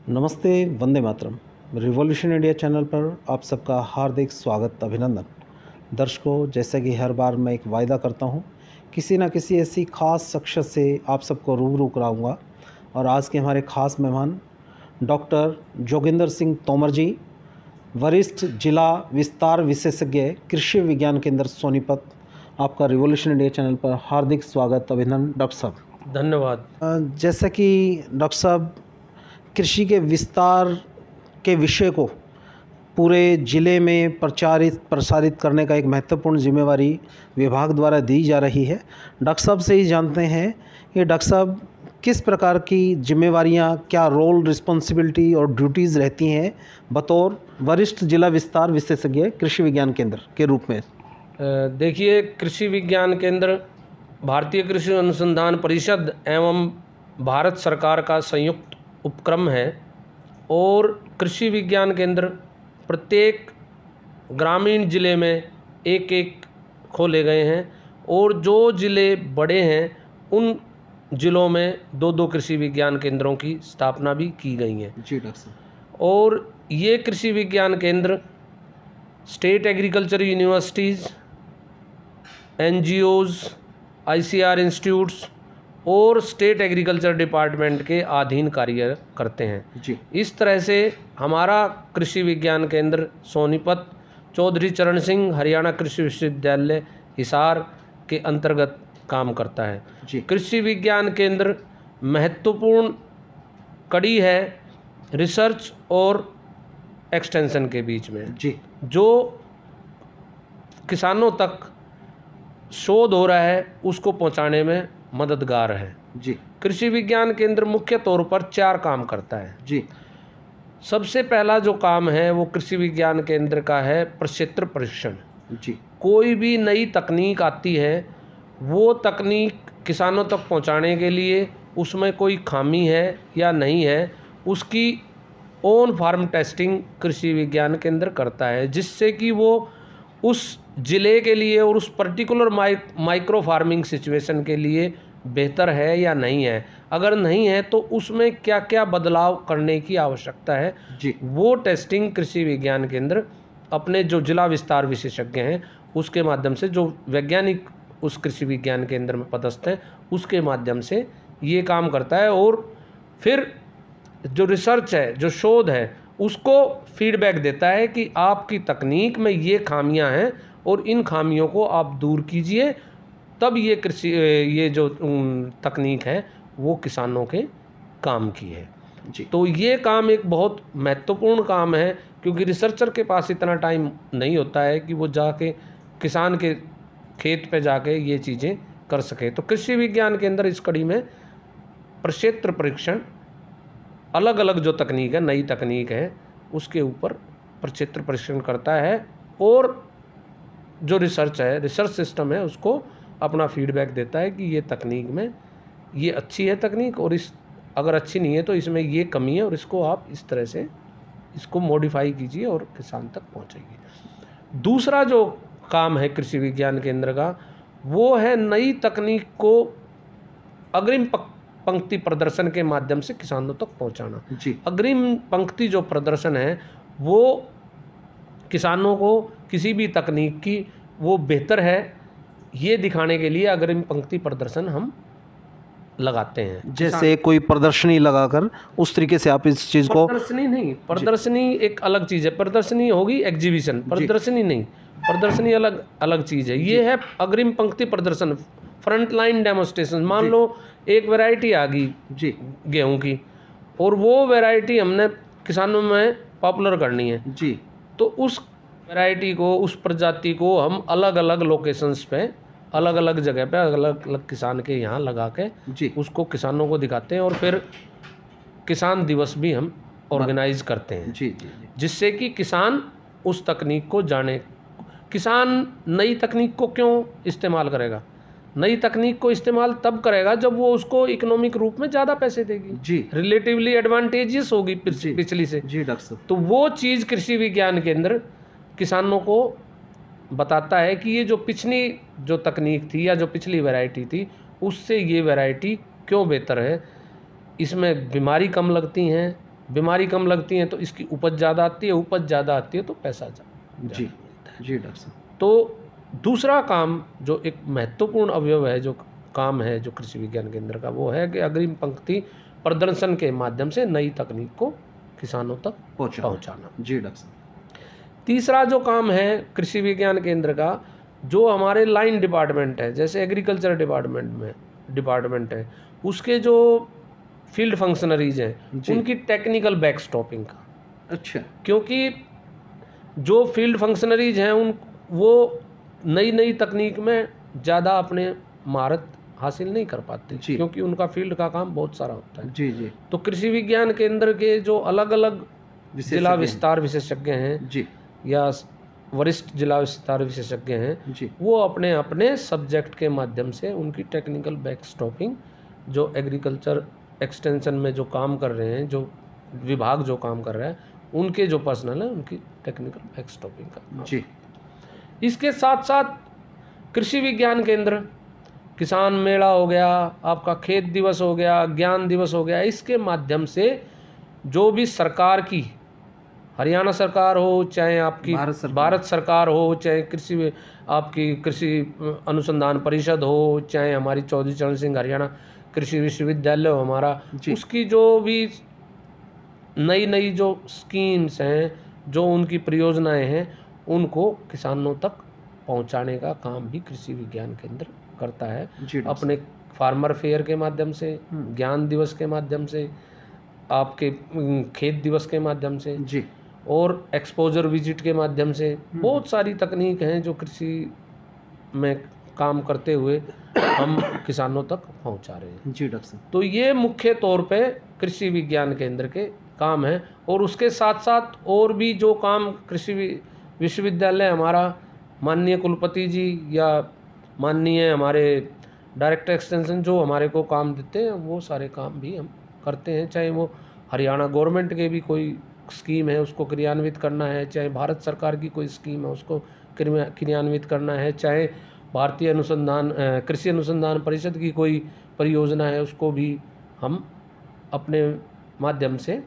नमस्ते, Vande Mataram. Revolution India channel पर आप सबका हार्दिक स्वागत, अभिनंदन। दर्शकों, जैसा कि हर बार मैं एक वायदा करता हूं, किसी न किसी ऐसी ख़ास शख्सियत से आप सबको रूबरू कराऊंगा। और आज के हमारे ख़ास मेहमान डॉक्टर जोगिंदर सिंह तोमर जी, वरिष्ठ जिला विस्तार विशेषज्ञ, कृषि विज्ञान केंद्र सोनीपत। आपका रिवॉल्यूशन इंडिया चैनल पर हार्दिक स्वागत, अभिनंदन डॉक्टर साहब। धन्यवाद। जैसा कि डॉक्टर साहब, कृषि के विस्तार के विषय को पूरे ज़िले में प्रसारित करने का एक महत्वपूर्ण जिम्मेवारी विभाग द्वारा दी जा रही है। डॉक्टर साहब से ही जानते हैं कि डॉक्टर साहब किस प्रकार की जिम्मेवारियां, क्या रोल, रिस्पॉन्सिबिलिटी और ड्यूटीज़ रहती हैं बतौर वरिष्ठ जिला विस्तार विशेषज्ञ कृषि विज्ञान केंद्र के रूप में। देखिए, कृषि विज्ञान केंद्र भारतीय कृषि अनुसंधान परिषद एवं भारत सरकार का संयुक्त उपक्रम है और कृषि विज्ञान केंद्र प्रत्येक ग्रामीण ज़िले में एक एक खोले गए हैं और जो ज़िले बड़े हैं उन ज़िलों में दो दो कृषि विज्ञान केंद्रों की स्थापना भी की गई है। जी डॉक्टर साहब। और ये कृषि विज्ञान केंद्र state agriculture universities, NGOs, ICR institutes और स्टेट एग्रीकल्चर डिपार्टमेंट के अधीन कार्य करते हैं। जी। इस तरह से हमारा कृषि विज्ञान केंद्र सोनीपत चौधरी चरण सिंह हरियाणा कृषि विश्वविद्यालय हिसार के अंतर्गत काम करता है। जी। कृषि विज्ञान केंद्र महत्वपूर्ण कड़ी है रिसर्च और एक्सटेंशन के बीच में। जी। जो किसानों तक शोध हो रहा है उसको पहुंचाने में मददगार है। जी। कृषि विज्ञान केंद्र मुख्य तौर पर 4 काम करता है। जी। सबसे पहला जो काम है वो कृषि विज्ञान केंद्र का है प्रक्षेत्र परीक्षण। जी। कोई भी नई तकनीक आती है वो तकनीक किसानों तक पहुंचाने के लिए उसमें कोई खामी है या नहीं है, उसकी ऑन फार्म टेस्टिंग कृषि विज्ञान केंद्र करता है, जिससे कि वो उस ज़िले के लिए और उस पर्टिकुलर माइक्रो फार्मिंग सिचुएशन के लिए बेहतर है या नहीं है। अगर नहीं है तो उसमें क्या क्या बदलाव करने की आवश्यकता है। जी। वो टेस्टिंग कृषि विज्ञान केंद्र अपने जो जिला विस्तार विशेषज्ञ हैं उसके माध्यम से, जो वैज्ञानिक उस कृषि विज्ञान केंद्र में पदस्थ हैं, उसके माध्यम से ये काम करता है। और फिर जो रिसर्च है, जो शोध है, उसको फीडबैक देता है कि आपकी तकनीक में ये खामियां हैं और इन खामियों को आप दूर कीजिए, तब ये जो तकनीक है वो किसानों के काम की है। जी। तो ये काम एक बहुत महत्वपूर्ण काम है, क्योंकि रिसर्चर के पास इतना टाइम नहीं होता है कि वो जाके किसान के खेत पे जाके ये चीज़ें कर सके। तो कृषि विज्ञान के अंदर इस कड़ी में प्रक्षेत्र परीक्षण, अलग अलग जो तकनीक है, नई तकनीक है, उसके ऊपर प्रक्षेत्र परीक्षण करता है और जो रिसर्च है, रिसर्च सिस्टम है, उसको अपना फीडबैक देता है कि ये तकनीक में ये अच्छी है तकनीक, और इस अगर अच्छी नहीं है तो इसमें ये कमी है और इसको आप इस तरह से इसको मॉडिफाई कीजिए और किसान तक पहुंचाइए। दूसरा जो काम है कृषि विज्ञान केंद्र का, वो है नई तकनीक को अग्रिम पंक्ति प्रदर्शन के माध्यम से किसानों तक पहुंचाना। जी। अग्रिम पंक्ति जो प्रदर्शन है वो किसानों को किसी भी तकनीक की वो बेहतर है ये दिखाने के लिए अग्रिम पंक्ति प्रदर्शन हम लगाते हैं। जैसे कोई प्रदर्शनी लगाकर उस तरीके से आप इस चीज़ को। प्रदर्शनी नहीं, प्रदर्शनी एक अलग चीज़ है। प्रदर्शनी होगी एग्जीबिशन, प्रदर्शनी नहीं, प्रदर्शनी अलग अलग चीज़ है। ये है अग्रिम पंक्ति प्रदर्शन, फ्रंट लाइन डेमोस्ट्रेशन। मान लो एक वैरायटी आ गई जी गेहूं की, और वो वैरायटी हमने किसानों में पॉपुलर करनी है। जी। तो उस वैरायटी को, उस प्रजाति को हम अलग अलग लोकेशंस पे, अलग अलग जगह पे, अलग अलग किसान के यहाँ लगा के जी। उसको किसानों को दिखाते हैं। और फिर किसान दिवस भी हम ऑर्गेनाइज करते हैं। जी जी जी। जिससे कि किसान उस तकनीक को जाने। किसान नई तकनीक को क्यों इस्तेमाल करेगा? नई तकनीक को इस्तेमाल तब करेगा जब वो उसको इकोनॉमिक रूप में ज़्यादा पैसे देगी, जी। रिलेटिवली एडवांटेजियस होगी पिछली से। जी डॉक्टर साहब। तो वो चीज़ कृषि विज्ञान केंद्र किसानों को बताता है कि ये जो पिछली जो तकनीक थी या जो पिछली वैरायटी थी उससे ये वैरायटी क्यों बेहतर है, इसमें बीमारी कम लगती हैं, बीमारी कम लगती है तो इसकी उपज ज़्यादा आती है, उपज ज़्यादा आती है तो पैसा ज़्यादा जी मिलता है। जी डॉक्टर साहब। तो दूसरा काम जो एक महत्वपूर्ण अवयव है, जो काम है जो कृषि विज्ञान केंद्र का, वो है कि अग्रिम पंक्ति प्रदर्शन के माध्यम से नई तकनीक को किसानों तक पहुंचाना। जी डॉक्टर साहब। तीसरा जो काम है कृषि विज्ञान केंद्र का, जो हमारे लाइन डिपार्टमेंट है, जैसे एग्रीकल्चर डिपार्टमेंट है, उसके जो फील्ड फंक्शनरीज हैं, उनकी टेक्निकल बैकस्टॉपिंग का। अच्छा। क्योंकि जो फील्ड फंक्शनरीज हैं वो नई तकनीक में ज़्यादा अपने महारत हासिल नहीं कर पाते, क्योंकि उनका फील्ड का काम बहुत सारा होता है। जी जी। तो कृषि विज्ञान केंद्र के जो अलग अलग जिला विस्तार विशेषज्ञ हैं जी, या वरिष्ठ जिला विस्तार विशेषज्ञ हैं जी, वो अपने अपने सब्जेक्ट के माध्यम से उनकी टेक्निकल बैकस्टॉपिंग, जो एग्रीकल्चर एक्सटेंशन में जो काम कर रहे हैं, जो विभाग जो काम कर रहा है, उनके जो पर्सनल है उनकी टेक्निकल बैकस्टॉपिंग का जी। इसके साथ साथ कृषि विज्ञान केंद्र, किसान मेला हो गया, आपका खेत दिवस हो गया, ज्ञान दिवस हो गया, इसके माध्यम से जो भी सरकार की, हरियाणा सरकार हो चाहे आपकी भारत सरकार हो, चाहे आपकी कृषि अनुसंधान परिषद हो, चाहे हमारी चौधरी चरण सिंह हरियाणा कृषि विश्वविद्यालय हो हमारा, उसकी जो भी नई जो स्कीम्स हैं, जो उनकी परियोजनाएं हैं, उनको किसानों तक पहुंचाने का काम भी कृषि विज्ञान केंद्र करता है, अपने फार्मर फेयर के माध्यम से, ज्ञान दिवस के माध्यम से, आपके खेत दिवस के माध्यम से जी, और एक्सपोजर विजिट के माध्यम से। बहुत सारी तकनीक हैं जो कृषि में काम करते हुए हम किसानों तक पहुंचा रहे हैं जी डॉक्टर साहब। तो ये मुख्य तौर पे कृषि विज्ञान केंद्र के काम है। और उसके साथ साथ और भी जो काम कृषि विश्वविद्यालय हमारा, माननीय कुलपति जी या माननीय हमारे डायरेक्टर एक्सटेंशन जो हमारे को काम देते हैं, वो सारे काम भी हम करते हैं। चाहे वो हरियाणा गवर्नमेंट के भी कोई स्कीम है उसको क्रियान्वित करना है, चाहे भारत सरकार की कोई स्कीम है उसको क्रियान्वित करना है, चाहे भारतीय कृषि अनुसंधान परिषद की कोई परियोजना है, उसको भी हम अपने माध्यम से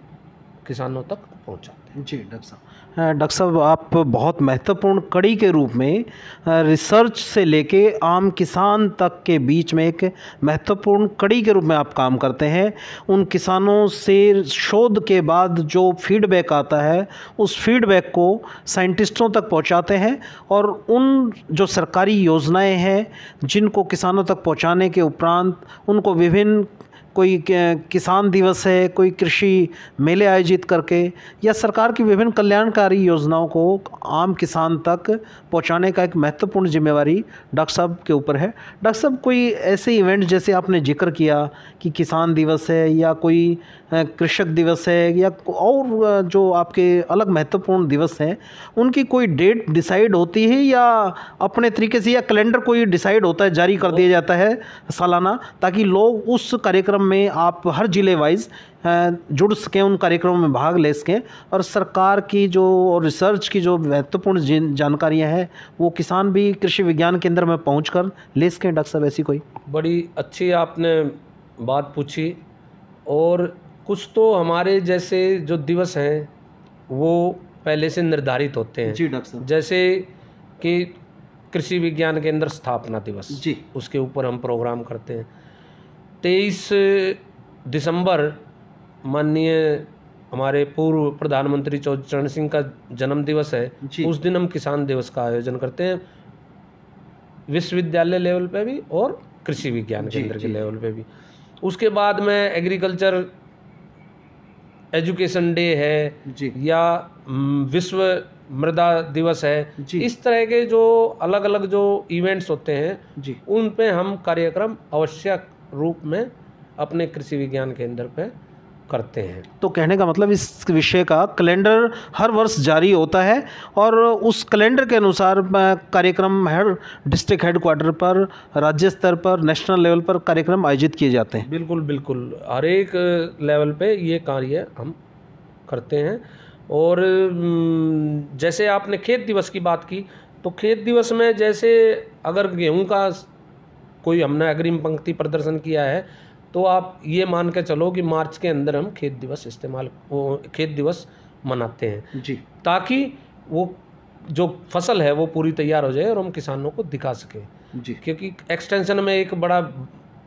किसानों तक पहुंचाते हैं जी डॉक्टर साहब। डॉक्टर साहब, आप बहुत महत्वपूर्ण कड़ी के रूप में रिसर्च से लेके आम किसान तक के बीच में एक महत्वपूर्ण कड़ी के रूप में आप काम करते हैं। उन किसानों से शोध के बाद जो फीडबैक आता है, उस फीडबैक को साइंटिस्टों तक पहुंचाते हैं, और उन जो सरकारी योजनाएं हैं जिनको किसानों तक पहुंचाने के उपरांत उनको विभिन्न, कोई किसान दिवस है, कोई कृषि मेले आयोजित करके, या सरकार की विभिन्न कल्याणकारी योजनाओं को आम किसान तक पहुंचाने का एक महत्वपूर्ण जिम्मेवारी डॉक्टर साहब के ऊपर है। डॉक्टर साहब, कोई ऐसे इवेंट जैसे आपने जिक्र किया कि किसान दिवस है या कोई कृषक दिवस है या और जो आपके अलग महत्वपूर्ण दिवस हैं, उनकी कोई डेट डिसाइड होती है या अपने तरीके से, या कैलेंडर कोई डिसाइड होता है, जारी कर दिया जाता है सालाना, ताकि लोग उस कार्यक्रम में आप हर जिले वाइज जुड़ सकें, उन कार्यक्रमों में भाग ले सकें, और सरकार की जो और रिसर्च की जो महत्वपूर्ण जानकारियां हैं वो किसान भी कृषि विज्ञान केंद्र में पहुंचकर ले सकें? डॉक्टर साहब, ऐसी कोई बड़ी अच्छी आपने बात पूछी। और कुछ तो हमारे जैसे जो दिवस हैं वो पहले से निर्धारित होते हैं जी डॉक्टर साहब। जैसे कि कृषि विज्ञान केंद्र स्थापना दिवस जी, उसके ऊपर हम प्रोग्राम करते हैं। 23 दिसंबर माननीय हमारे पूर्व प्रधानमंत्री चौधरी चरण सिंह का जन्म दिवस है, उस दिन हम किसान दिवस का आयोजन करते हैं, विश्वविद्यालय लेवल पे भी और कृषि विज्ञान केंद्र के लेवल पे भी। उसके बाद में एग्रीकल्चर एजुकेशन डे है जी, या विश्व मृदा दिवस है, इस तरह के जो अलग अलग जो इवेंट्स होते हैं जी, उन पे हम कार्यक्रम आवश्यक रूप में अपने कृषि विज्ञान केंद्र पे करते हैं। तो कहने का मतलब इस विषय का कैलेंडर हर वर्ष जारी होता है, और उस कैलेंडर के अनुसार कार्यक्रम हर डिस्ट्रिक्ट हेडक्वार्टर पर, राज्य स्तर पर, नेशनल लेवल पर कार्यक्रम आयोजित किए जाते हैं। बिल्कुल बिल्कुल, हर एक लेवल पे ये कार्य हम करते हैं। और जैसे आपने खेत दिवस की बात की, तो खेत दिवस में जैसे अगर गेहूं का कोई हमने अग्रिम पंक्ति प्रदर्शन किया है, तो आप ये मान के चलो कि मार्च के अंदर हम खेत दिवस मनाते हैं जी, ताकि वो जो फसल है वो पूरी तैयार हो जाए और हम किसानों को दिखा सकें। जी। क्योंकि एक्सटेंशन में एक बड़ा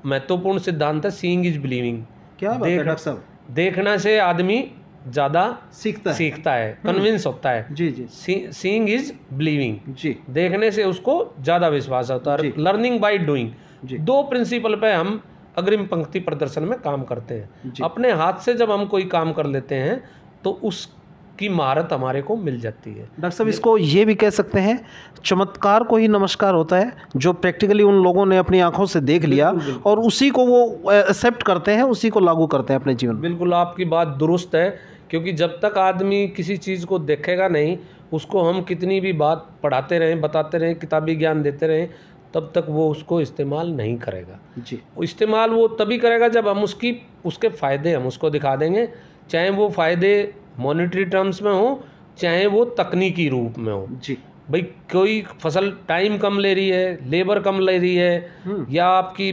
महत्वपूर्ण सिद्धांत है, सीइंग इज बिलीविंग। क्या बात है डॉक्टर साहब, देखना से आदमी ज़्यादा सीखता है, कन्विंस होता है। जी जी सीइंग इज बिलीविंग, जी देखने से उसको ज़्यादा विश्वास होता है। लर्निंग बाय डूइंग, जी। दो प्रिंसिपल पे हम अग्रिम पंक्ति प्रदर्शन में काम करते हैं। जी। अपने हाथ से जब हम कोई काम कर लेते हैं तो उसकी महारत हमारे को मिल जाती है। डॉक्टर साहब, इसको ये भी कह सकते हैं चमत्कार को ही नमस्कार होता है, जो प्रैक्टिकली उन लोगों ने अपनी आंखों से देख लिया और उसी को वो एक्सेप्ट करते हैं, उसी को लागू करते हैं अपने जीवन में। बिल्कुल आपकी बात दुरुस्त है, क्योंकि जब तक आदमी किसी चीज़ को देखेगा नहीं, उसको हम कितनी भी बात पढ़ाते रहें, बताते रहें, किताबी ज्ञान देते रहें, तब तक वो उसको इस्तेमाल नहीं करेगा। जी, इस्तेमाल वो तभी करेगा जब हम उसके फ़ायदे हम उसको दिखा देंगे, चाहे वो फ़ायदे मॉनेटरी टर्म्स में हो, चाहे वो तकनीकी रूप में हो। जी, भाई कोई फसल टाइम कम ले रही है, लेबर कम ले रही है, या आपकी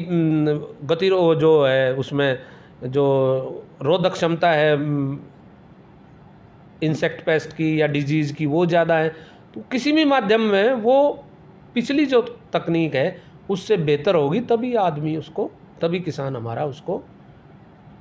जो है उसमें जो रोधक क्षमता है इंसेक्ट पेस्ट की या डिजीज़ की वो ज़्यादा है, तो किसी भी माध्यम में वो पिछली जो तकनीक है उससे बेहतर होगी, तभी किसान हमारा उसको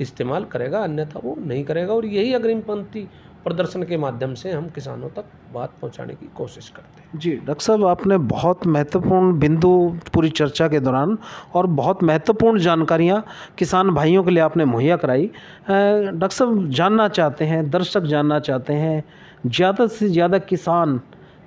इस्तेमाल करेगा, अन्यथा वो नहीं करेगा। और यही अग्रिम पंक्ति प्रदर्शन के माध्यम से हम किसानों तक बात पहुंचाने की कोशिश करते हैं। जी डॉक्टर साहब, आपने बहुत महत्वपूर्ण बिंदु पूरी चर्चा के दौरान और बहुत महत्वपूर्ण जानकारियां किसान भाइयों के लिए आपने मुहैया कराई। डॉक्टर साहब, जानना चाहते हैं, दर्शक जानना चाहते हैं, ज़्यादा से ज़्यादा किसान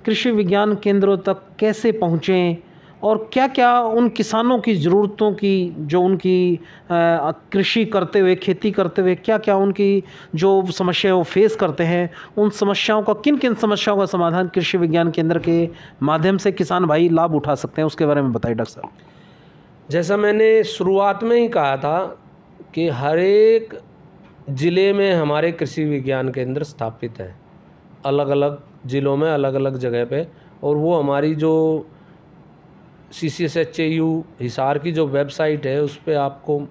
कृषि विज्ञान केंद्रों तक कैसे पहुँचें और क्या क्या उन किसानों की ज़रूरतों की, जो उनकी कृषि करते हुए, खेती करते हुए क्या क्या उनकी जो समस्याएं वो फेस करते हैं, उन समस्याओं का, किन किन समस्याओं का समाधान कृषि विज्ञान केंद्र के माध्यम से किसान भाई लाभ उठा सकते हैं, उसके बारे में बताइए डॉक्टर साहब। जैसा मैंने शुरुआत में ही कहा था कि हर एक ज़िले में हमारे कृषि विज्ञान केंद्र स्थापित हैं, अलग अलग ज़िलों में, अलग अलग जगह पे। और वो हमारी जो CCSHAU हिसार की जो वेबसाइट है उस पे आपको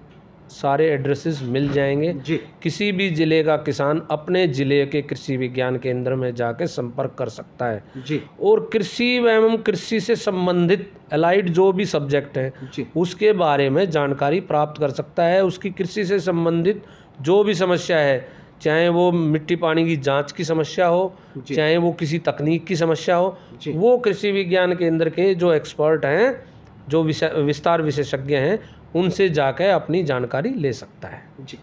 सारे एड्रेसेस मिल जाएंगे जी। किसी भी ज़िले का किसान अपने ज़िले के कृषि विज्ञान केंद्र में जाके संपर्क कर सकता है जी। और कृषि एवं कृषि से संबंधित अलाइड जो भी सब्जेक्ट है जी। उसके बारे में जानकारी प्राप्त कर सकता है। उसकी कृषि से संबंधित जो भी समस्या है, चाहे वो मिट्टी पानी की जांच की समस्या हो, चाहे वो किसी तकनीक की समस्या हो, वो कृषि विज्ञान केंद्र के जो एक्सपर्ट हैं, जो विस्तार विशेषज्ञ हैं, उनसे जाकर अपनी जानकारी ले सकता है। जी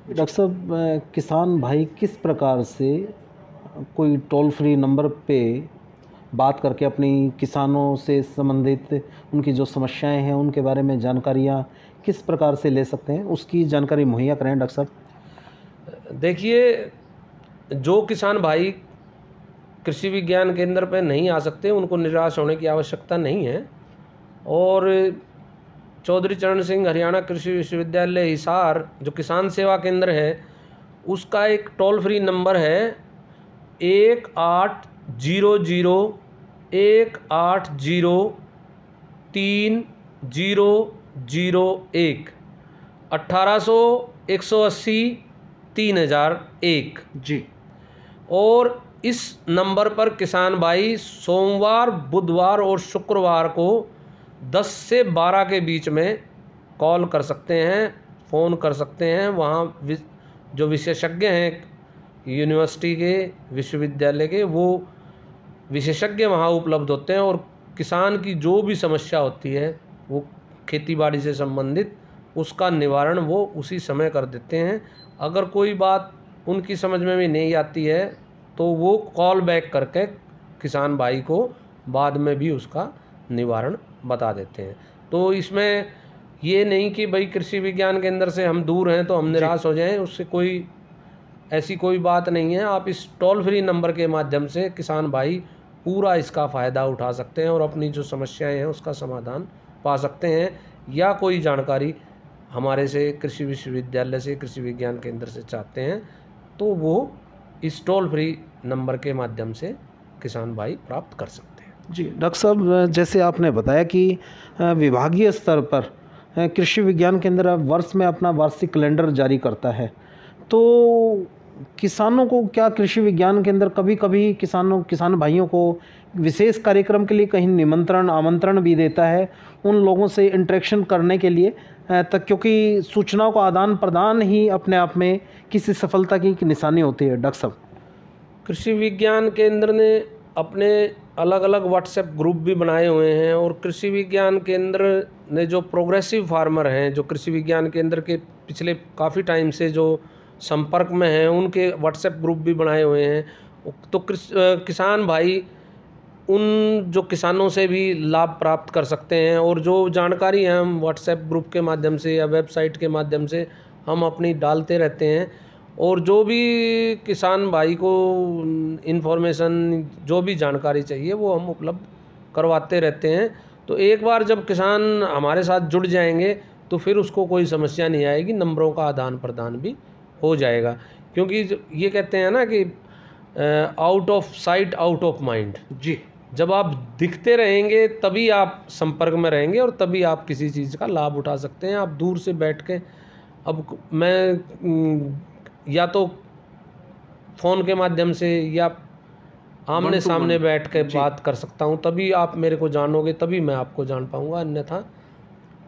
डॉक्टर साहब, किसान भाई किस प्रकार से कोई टोल फ्री नंबर पे बात करके अपनी किसानों से संबंधित उनकी जो समस्याएं हैं उनके बारे में जानकारियां किस प्रकार से ले सकते हैं, उसकी जानकारी मुहैया करें डॉक्टर साहब। देखिए, जो किसान भाई कृषि विज्ञान केंद्र पे नहीं आ सकते उनको निराश होने की आवश्यकता नहीं है। और चौधरी चरण सिंह हरियाणा कृषि विश्वविद्यालय हिसार जो किसान सेवा केंद्र है उसका एक टोल फ्री नंबर है 1800-30001 1800-180-3001 जी। और इस नंबर पर किसान भाई सोमवार, बुधवार और शुक्रवार को 10 से 12 के बीच में कॉल कर सकते हैं, फ़ोन कर सकते हैं। वहाँ जो विशेषज्ञ हैं यूनिवर्सिटी के, विश्वविद्यालय के, वो विशेषज्ञ वहाँ उपलब्ध होते हैं और किसान की जो भी समस्या होती है वो खेतीबाड़ी से संबंधित, उसका निवारण वो उसी समय कर देते हैं। अगर कोई बात उनकी समझ में भी नहीं आती है तो वो कॉल बैक करके किसान भाई को बाद में भी उसका निवारण बता देते हैं। तो इसमें ये नहीं कि भाई कृषि विज्ञान केंद्र से हम दूर हैं तो हम निराश हो जाएं, उससे ऐसी कोई बात नहीं है। आप इस टोल फ्री नंबर के माध्यम से किसान भाई पूरा इसका फ़ायदा उठा सकते हैं और अपनी जो समस्याएं हैं उसका समाधान पा सकते हैं। या कोई जानकारी हमारे से कृषि विश्वविद्यालय से, कृषि विज्ञान केंद्र से चाहते हैं तो वो इस टोल फ्री नंबर के माध्यम से किसान भाई प्राप्त कर सकते हैं। जी डॉक्टर साहब, जैसे आपने बताया कि विभागीय स्तर पर कृषि विज्ञान केंद्र वर्ष में अपना वार्षिक कैलेंडर जारी करता है, तो किसानों को क्या कृषि विज्ञान केंद्र कभी कभी किसान भाइयों को विशेष कार्यक्रम के लिए कहीं निमंत्रण आमंत्रण भी देता है उन लोगों से इंटरेक्शन करने के लिए, तक क्योंकि सूचनाओं का आदान प्रदान ही अपने आप में किसी सफलता की निशानी होती है। डॉक्टर साहब, कृषि विज्ञान केंद्र ने अपने अलग अलग व्हाट्सएप ग्रुप भी बनाए हुए हैं, और कृषि विज्ञान केंद्र ने जो प्रोग्रेसिव फार्मर हैं, जो कृषि विज्ञान केंद्र के पिछले काफ़ी टाइम से जो संपर्क में हैं, उनके व्हाट्सएप ग्रुप भी बनाए हुए हैं। तो किसान भाई उन जो किसानों से भी लाभ प्राप्त कर सकते हैं, और जो जानकारी है हम व्हाट्सएप ग्रुप के माध्यम से या वेबसाइट के माध्यम से हम अपनी डालते रहते हैं, और जो भी किसान भाई को इन्फॉर्मेशन जो भी जानकारी चाहिए वो हम उपलब्ध करवाते रहते हैं। तो एक बार जब किसान हमारे साथ जुड़ जाएंगे तो फिर उसको कोई समस्या नहीं आएगी, नंबरों का आदान प्रदान भी हो जाएगा, क्योंकि ये कहते हैं ना कि out of sight out of mind. जी, जब आप दिखते रहेंगे तभी आप संपर्क में रहेंगे और तभी आप किसी चीज़ का लाभ उठा सकते हैं। आप दूर से बैठ के, अब मैं या तो फ़ोन के माध्यम से या आमने सामने बैठ के बात कर सकता हूं, तभी आप मेरे को जानोगे, तभी मैं आपको जान पाऊंगा, अन्यथा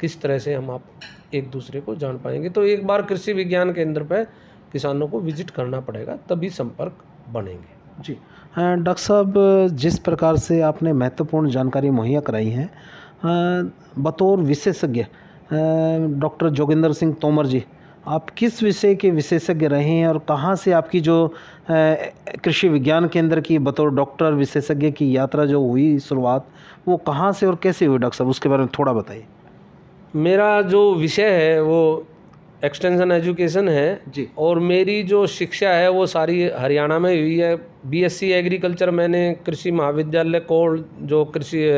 किस तरह से हम आप एक दूसरे को जान पाएंगे। तो एक बार कृषि विज्ञान केंद्र पे किसानों को विजिट करना पड़ेगा, तभी संपर्क बनेंगे। जी डॉक्टर साहब, जिस प्रकार से आपने महत्वपूर्ण जानकारी मुहैया कराई है, बतौर विशेषज्ञ डॉक्टर जोगिंदर सिंह तोमर जी, आप किस विषय के विशेषज्ञ रहे हैं और कहाँ से आपकी जो कृषि विज्ञान केंद्र की बतौर डॉक्टर विशेषज्ञ की यात्रा जो हुई शुरुआत, वो कहाँ से और कैसे हुई डॉक्टर साहब, उसके बारे में थोड़ा बताइए। मेरा जो विषय है वो एक्सटेंशन एजुकेशन है जी, और मेरी जो शिक्षा है वो सारी हरियाणा में हुई है। बीएससी एग्रीकल्चर मैंने कृषि महाविद्यालय कोल, जो कृषि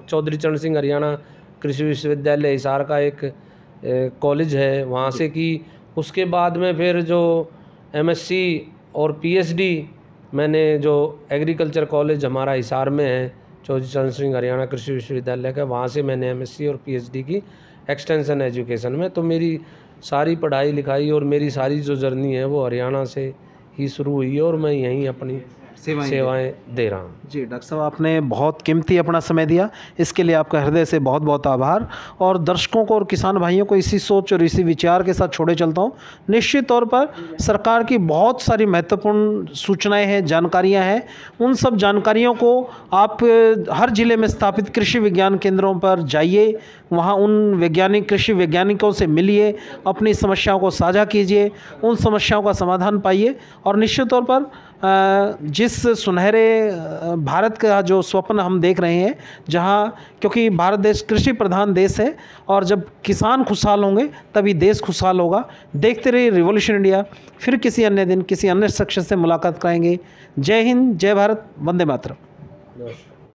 चौधरी चरण सिंह हरियाणा कृषि विश्वविद्यालय हिसार का एक कॉलेज है, वहाँ से की। उसके बाद में फिर जो एमएससी और पीएचडी मैंने जो एग्रीकल्चर कॉलेज हमारा हिसार में है, चौधरी चरण सिंह हरियाणा कृषि विश्वविद्यालय का, वहाँ से मैंने एमएससी और पीएचडी की एक्सटेंशन एजुकेशन में। तो मेरी सारी पढ़ाई लिखाई और मेरी सारी जो जर्नी है वो हरियाणा से ही शुरू हुई है, और मैं यहीं अपनी सेवाएं दे रहा हूँ। जी डॉक्टर साहब, आपने बहुत कीमती अपना समय दिया, इसके लिए आपका हृदय से बहुत बहुत आभार। और दर्शकों को और किसान भाइयों को इसी सोच और इसी विचार के साथ छोड़े चलता हूँ। निश्चित तौर पर सरकार की बहुत सारी महत्वपूर्ण सूचनाएं हैं, जानकारियां हैं, उन सब जानकारियों को आप हर जिले में स्थापित कृषि विज्ञान केंद्रों पर जाइए, वहाँ उन कृषि वैज्ञानिकों से मिलिए, अपनी समस्याओं को साझा कीजिए, उन समस्याओं का समाधान पाइए। और निश्चित तौर पर जिस सुनहरे भारत का जो स्वप्न हम देख रहे हैं, जहां क्योंकि भारत देश कृषि प्रधान देश है, और जब किसान खुशहाल होंगे तभी देश खुशहाल होगा। देखते रहिए रिवॉल्यूशन इंडिया। फिर किसी अन्य दिन किसी अन्य शख्स से मुलाकात करेंगे। जय हिंद, जय भारत, वंदे मातरम।